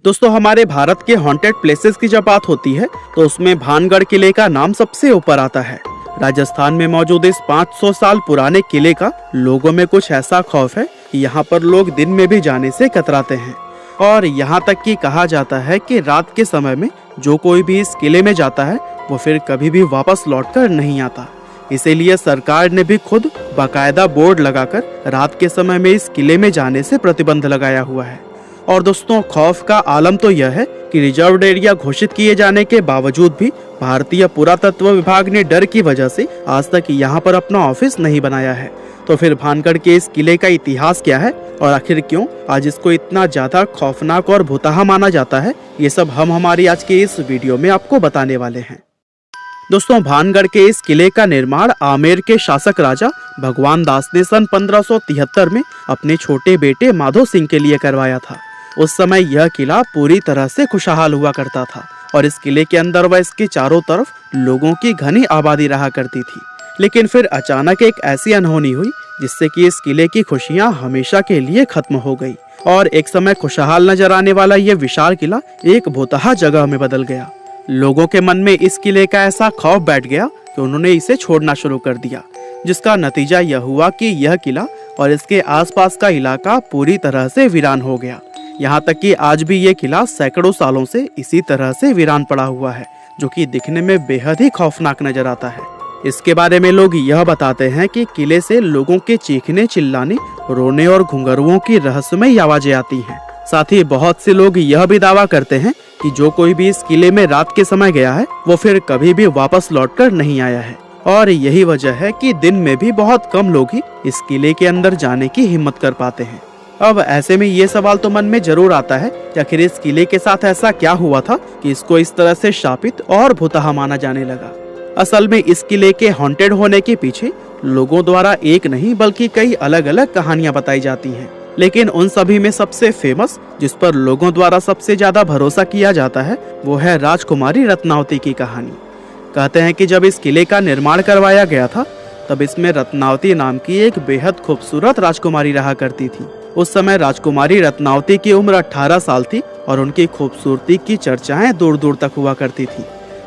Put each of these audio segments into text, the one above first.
दोस्तों, हमारे भारत के हॉन्टेड प्लेसेस की जब बात होती है तो उसमें भानगढ़ किले का नाम सबसे ऊपर आता है। राजस्थान में मौजूद इस 500 साल पुराने किले का लोगों में कुछ ऐसा खौफ है कि यहाँ पर लोग दिन में भी जाने से कतराते हैं। और यहाँ तक कि कहा जाता है कि रात के समय में जो कोई भी इस किले में जाता है वो फिर कभी भी वापस लौटकर नहीं आता। इसीलिए सरकार ने भी खुद बाकायदा बोर्ड लगाकर रात के समय में इस किले में जाने से प्रतिबंध लगाया हुआ है। और दोस्तों, खौफ का आलम तो यह है कि रिजर्व्ड एरिया घोषित किए जाने के बावजूद भी भारतीय पुरातत्व विभाग ने डर की वजह से आज तक यहाँ पर अपना ऑफिस नहीं बनाया है। तो फिर भानगढ़ के इस किले का इतिहास क्या है और आखिर क्यों आज इसको इतना ज्यादा खौफनाक और भुतहा माना जाता है, ये सब हम हमारी आज के इस वीडियो में आपको बताने वाले हैं। दोस्तों, भानगढ़ के इस किले का निर्माण आमेर के शासक राजा भगवान दास ने सन 1573 में अपने छोटे बेटे माधो सिंह के लिए करवाया था। उस समय यह किला पूरी तरह से खुशहाल हुआ करता था और इस किले के अंदर व इसके चारों तरफ लोगों की घनी आबादी रहा करती थी। लेकिन फिर अचानक एक ऐसी अनहोनी हुई जिससे कि इस किले की खुशियां हमेशा के लिए खत्म हो गई और एक समय खुशहाल नजर आने वाला यह विशाल किला एक भुतहा जगह में बदल गया। लोगों के मन में इस किले का ऐसा खौफ बैठ गया कि उन्होंने इसे छोड़ना शुरू कर दिया, जिसका नतीजा यह हुआ कि यह किला और इसके आसपास का इलाका पूरी तरह से वीरान हो गया। यहाँ तक कि आज भी ये किला सैकड़ों सालों से इसी तरह से वीरान पड़ा हुआ है, जो कि दिखने में बेहद ही खौफनाक नजर आता है। इसके बारे में लोग यह बताते हैं कि किले से लोगों के चीखने, चिल्लाने, रोने और घुंघरुओं की रहस्यमयी आवाजें आती हैं। साथ ही बहुत से लोग यह भी दावा करते हैं कि जो कोई भी इस किले में रात के समय गया है वो फिर कभी भी वापस लौटकर नहीं आया है। और यही वजह है कि दिन में भी बहुत कम लोग ही इस किले के अंदर जाने की हिम्मत कर पाते हैं। अब ऐसे में ये सवाल तो मन में जरूर आता है कि आखिर इस किले के साथ ऐसा क्या हुआ था कि इसको इस तरह से शापित और भुतहा माना जाने लगा। असल में इस किले के हॉन्टेड होने के पीछे लोगों द्वारा एक नहीं बल्कि कई अलग अलग कहानियां बताई जाती हैं। लेकिन उन सभी में सबसे फेमस, जिस पर लोगों द्वारा सबसे ज्यादा भरोसा किया जाता है, वो है राजकुमारी रत्नावती की कहानी। कहते हैं कि जब इस किले का निर्माण करवाया गया था तब इसमें रत्नावती नाम की एक बेहद खूबसूरत राजकुमारी रहा करती थी। उस समय राजकुमारी रत्नावती की उम्र 18 साल थी और उनकी खूबसूरती की चर्चाएं दूर दूर तक हुआ करती थी।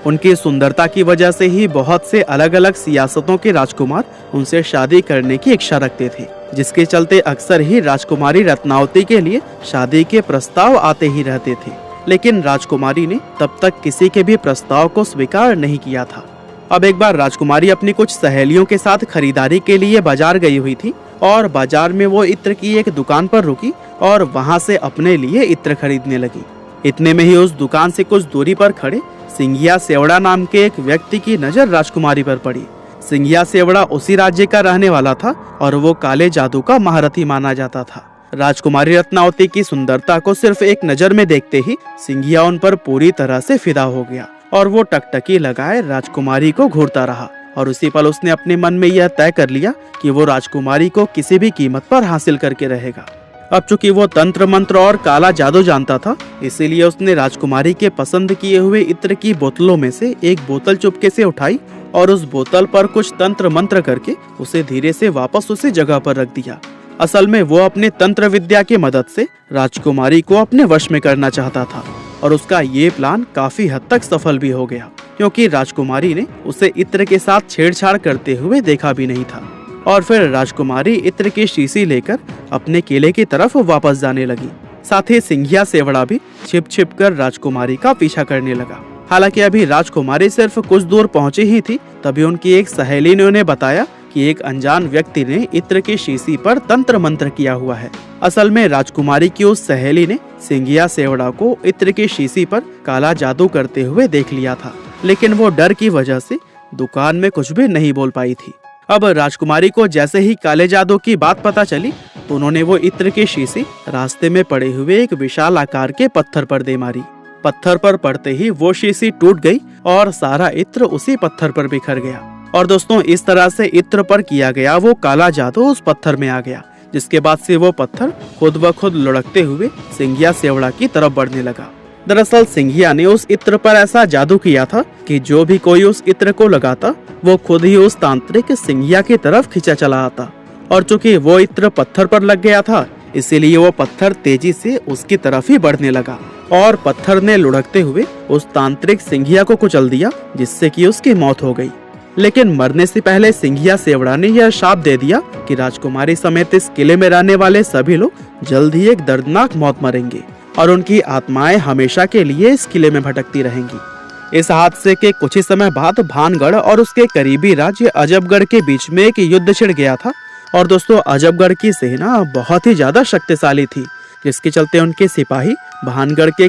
उनकी सुंदरता की वजह से ही बहुत से अलग अलग सियासतों के राजकुमार उनसे शादी करने की इच्छा रखते थे, जिसके चलते अक्सर ही राजकुमारी रत्नावती के लिए शादी के प्रस्ताव आते ही रहते थे। लेकिन राजकुमारी ने तब तक किसी के भी प्रस्ताव को स्वीकार नहीं किया था। अब एक बार राजकुमारी अपनी कुछ सहेलियों के साथ खरीदारी के लिए बाजार गई हुई थी और बाजार में वो इत्र की एक दुकान पर रुकी और वहां से अपने लिए इत्र खरीदने लगी। इतने में ही उस दुकान से कुछ दूरी पर खड़े सिंघिया सेवड़ा नाम के एक व्यक्ति की नजर राजकुमारी पर पड़ी। सिंघिया सेवड़ा उसी राज्य का रहने वाला था और वो काले जादू का महारथी माना जाता था। राजकुमारी रत्नावती की सुंदरता को सिर्फ एक नजर में देखते ही सिंघिया उन पर पूरी तरह से फिदा हो गया और वो टकटकी लगाए राजकुमारी को घूरता रहा। और उसी पल उसने अपने मन में यह तय कर लिया कि वो राजकुमारी को किसी भी कीमत पर हासिल करके रहेगा। अब चूंकि वो तंत्र मंत्र और काला जादू जानता था, इसीलिए उसने राजकुमारी के पसंद किए हुए इत्र की बोतलों में से एक बोतल चुपके से उठाई और उस बोतल पर कुछ तंत्र मंत्र करके उसे धीरे से वापस उसी जगह पर रख दिया। असल में वो अपने तंत्र विद्या की मदद से राजकुमारी को अपने वश में करना चाहता था और उसका ये प्लान काफी हद तक सफल भी हो गया, क्योंकि राजकुमारी ने उसे इत्र के साथ छेड़छाड़ करते हुए देखा भी नहीं था। और फिर राजकुमारी इत्र की शीशी लेकर अपने किले की तरफ वापस जाने लगी। साथ ही सिंघिया सेवड़ा भी छिप छिप कर राजकुमारी का पीछा करने लगा। हालांकि अभी राजकुमारी सिर्फ कुछ दूर पहुंची ही थी, तभी उनकी एक सहेली ने उन्हें बताया कि एक अनजान व्यक्ति ने इत्र की शीशी पर तंत्र मंत्र किया हुआ है। असल में राजकुमारी की उस सहेली ने सिंघिया सेवड़ा को इत्र की शीशी पर काला जादू करते हुए देख लिया था, लेकिन वो डर की वजह से दुकान में कुछ भी नहीं बोल पाई थी। अब राजकुमारी को जैसे ही काले जादू की बात पता चली तो उन्होंने वो इत्र की शीशी रास्ते में पड़े हुए एक विशाल आकार के पत्थर पर दे मारी। पत्थर पर पड़ते ही वो शीशी टूट गई और सारा इत्र उसी पत्थर पर बिखर गया। और दोस्तों, इस तरह से इत्र पर किया गया वो काला जादू उस पत्थर में आ गया, जिसके बाद से वो पत्थर खुद ब खुद लुढ़कते हुए सिंघिया सेवड़ा की तरफ बढ़ने लगा। दरअसल सिंघिया ने उस इत्र पर ऐसा जादू किया था कि जो भी कोई उस इत्र को लगाता वो खुद ही उस तांत्रिक सिंघिया की तरफ खींचा चला आता। और चूंकि वो इत्र पत्थर पर लग गया था, इसीलिए वो पत्थर तेजी से उसकी तरफ ही बढ़ने लगा और पत्थर ने लुढ़कते हुए उस तांत्रिक सिंघिया को कुचल दिया, जिससे कि उसकी मौत हो गई। लेकिन मरने से पहले सिंघिया सेवड़ा ने यह शाप दे दिया कि राजकुमारी समेत इस किले में रहने वाले सभी लोग जल्द ही एक दर्दनाक मौत मरेंगे और उनकी आत्माएं हमेशा के लिए इस किले में भटकती रहेंगी। इस हादसे के कुछ ही समय बाद भानगढ़ और उसके करीबी राज्य अजबगढ़ के बीच में एक युद्ध छिड़ गया था। और दोस्तों, अजबगढ़ की सेना बहुत ही ज्यादा शक्तिशाली थी, जिसके चलते उनके सिपाही भानगढ़ के